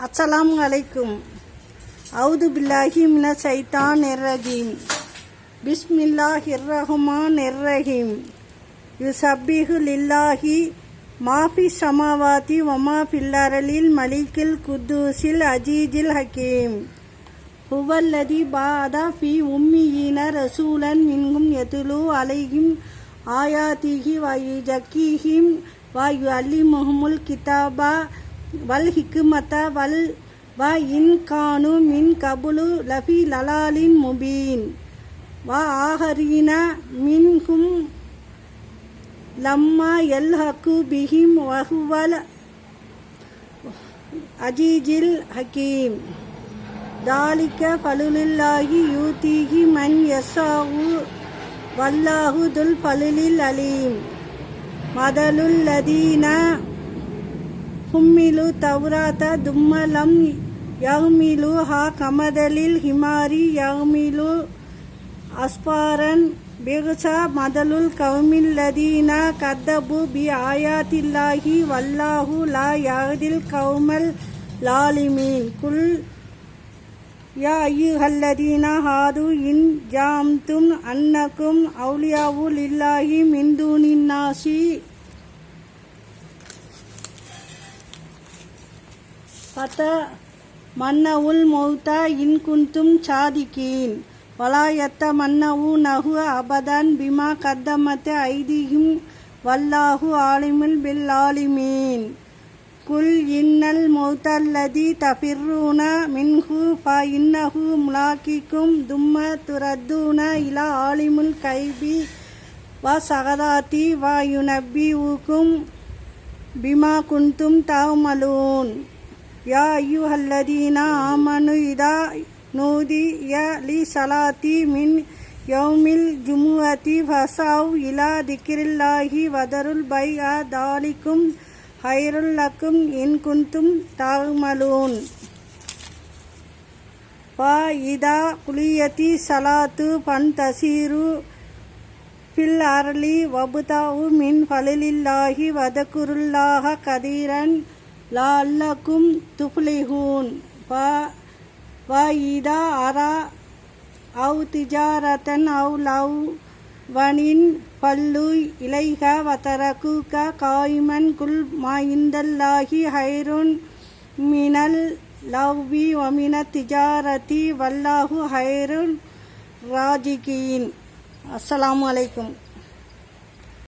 அஸ்ஸலாமு அலைக்கும். அவுது பில்லாஹி மினஷ் ஷைத்தானிர் ரஜீம். பிஸ்மில்லாஹிர் ரஹ்மானிர் ரஹீம். யுஸப்பிஹு லில்லாஹி மா ஃபிஸ் ஸமாவாதி வ மா ஃபில் அர்லில் மலிக்கில் குத்தூஸில் அஜீஸில் ஹக்கீம். ஹுவல்லதி பஅத ஃபீ உம்மீன ரசூலன் மின்ஹும் யத்லூ அலைஹிம் ஆயாத்திஹி வ யுஸக்கீஹிம் வ யுஅல்லிமுஹுமுல் கிதாப வல் ஹிக்மத வ இன் கானு மின் கபுலு லஃபி லலாலின் முபீன் வ ஆஹரீன மின்ஹும் லம்மா யல்ஹகு பிஹிம் வஹுவல் அஜீஸில் ஹக்கீம். தாலிக ஃபலுலில்லாஹி யூதீஹி மன் யஷாஉ வல்லாஹு துல் ஃபலுலில் அலீம். மதலுல் லதீன ஹும்மிலு தவ்ராத தும்ம லம் யஹ்மிலு ஹா கமதலில் ஹிமாரி யஹ்மிலு அஸ்பாரன் பிஹ்ஸா மதலுல் கௌமில் லதீன கத்தபு பி ஆயாத்தில்லாஹி வல்லாஹு லா யஹ்தில் கௌமல் லாலிமீன். குல் யா அய்யுஹல்லதீன ஹாது இன் ஜாம்தும் அன்னக்கும் அவுலியாவு லில்லாஹி மின் தூனின் நாசி ஃபத மன்னவுல் மௌதா இன் குந்தும் சாதிகீன் வலா யத்தமன்னவு நஹு அபதன் பிமா கத்தமத் ஐதிஹிம் வல்லாஹு ஆலிமுல் பில் ஆலிமீன். குல் இன்னல் மௌத்தல்லதி தஃபிர்ரூன மின்ஹு ஃப இன்னஹு முலாக்கிக்கும் தும்ம துரத்தூன இலா ஆலிமுல் கைபி வ ஷஹதாத்தி வ யுனப்பிஉக்கும் பிமா குன்தும் தஅமலூன். யா அய்யுஹல்லதீன ஆமனு இதா நூதிய லிஸ்ஸலாத்தி மின் யௌமில் ஜுமுஅத்தி ஃபஸஅவ் இலா திக்ரில்லாஹி வதருல் பைஅ தாலிக்கும் ஹைருல் லக்கும் இன் குன்தும் தஅமலூன். ஃப இதா குலியத்தி ஸலாத்து ஃபன்தஸிரு ஃபில் அர்லி வப்தஉ மின் ஃபலில்லாஹி வதக்குருல்லாஹ கதீரன் லஅல்லக்கும் துஃப்லிஹூன். வ இதா அரா அவு திஜாரத்தன் அவு லவ் வனின் பல்லு இலைஹ வதரகுக காயிமன் குல் மா இந்தல்லாஹி ஹைருன் மினல் லவ்வி வமினத் திஜாரதி வல்லாஹு ஹைருல் ராஜிகீன். அஸ்ஸலாமு அலைக்கும்.